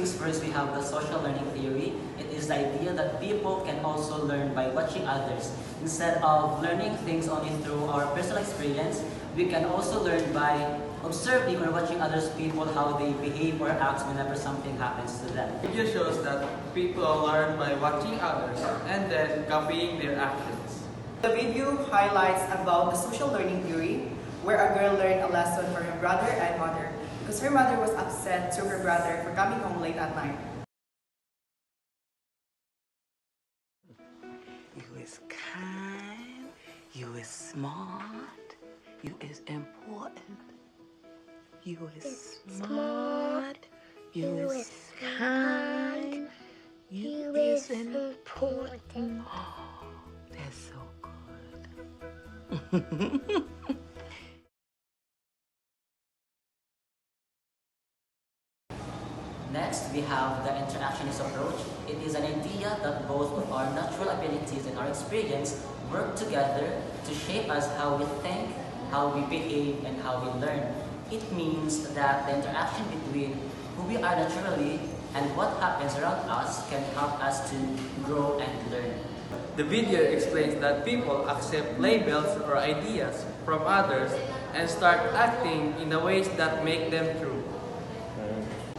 things first, we have the social learning theory. It is the idea that people can also learn by watching others. Instead of learning things only through our personal experience, we can also learn by observing or watching others people, how they behave or act whenever something happens to them. The video shows that people learn by watching others and then copying their actions. The video highlights about the social learning theory, where a girl learned a lesson from her brother and mother because her mother was upset to her brother for coming home late at night. You is kind, you is smart, you is important. You is smart, you is kind, you is important. Oh, that's so good. Next, we have the interactionist approach. It is an idea that both of our natural abilities and our experience work together to shape us how we think, how we behave, and how we learn. It means that the interaction between who we are naturally and what happens around us can help us to grow and learn. The video explains that people accept labels or ideas from others and start acting in the ways that make them true.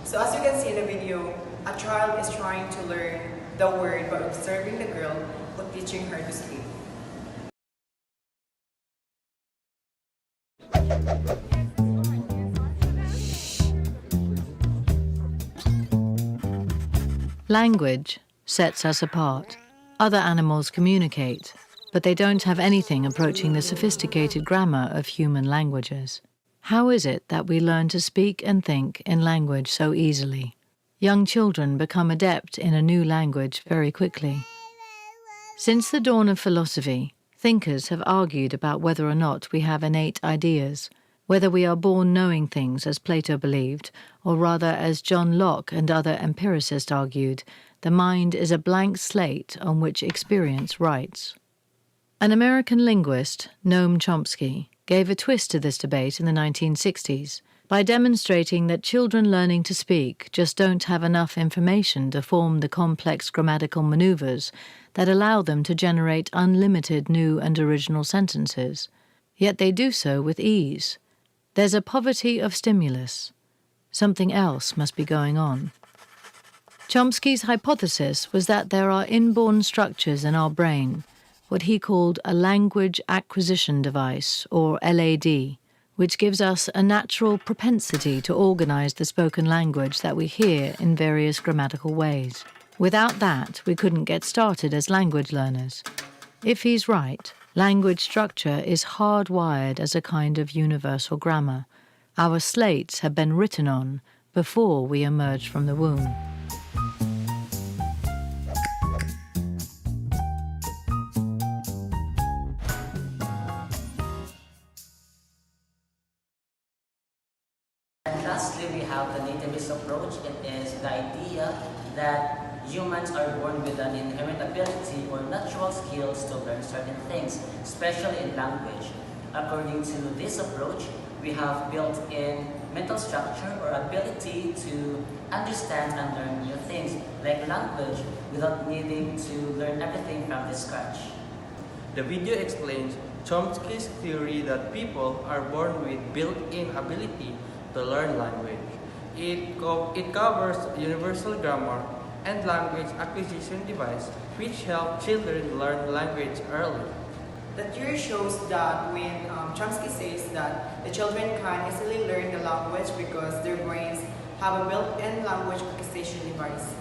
So as you can see in the video, a child is trying to learn the word by observing the girl who teaching her to speak. Language sets us apart. Other animals communicate, but they don't have anything approaching the sophisticated grammar of human languages. How is it that we learn to speak and think in language so easily? Young children become adept in a new language very quickly. Since the dawn of philosophy, thinkers have argued about whether or not we have innate ideas, whether we are born knowing things as Plato believed, or rather as John Locke and other empiricists argued, the mind is a blank slate on which experience writes. An American linguist, Noam Chomsky, gave a twist to this debate in the 1960s by demonstrating that children learning to speak just don't have enough information to form the complex grammatical maneuvers that allow them to generate unlimited new and original sentences. Yet they do so with ease. There's a poverty of stimulus. Something else must be going on. Chomsky's hypothesis was that there are inborn structures in our brain, what he called a language acquisition device, or LAD, which gives us a natural propensity to organize the spoken language that we hear in various grammatical ways. Without that, we couldn't get started as language learners. If he's right, language structure is hardwired as a kind of universal grammar. Our slates have been written on before we emerged from the womb. And lastly, we have the nativist approach. It is the idea that humans are born with an inherent ability or natural skills to learn certain things, especially in language. According to this approach, we have built-in mental structure or ability to understand and learn new things, like language, without needing to learn everything from the scratch. The video explains Chomsky's theory that people are born with built-in ability to learn language. It covers universal grammar and language acquisition device, which help children learn language early. The theory shows that when Chomsky says that the children can easily learn the language because their brains have a built-in language acquisition device.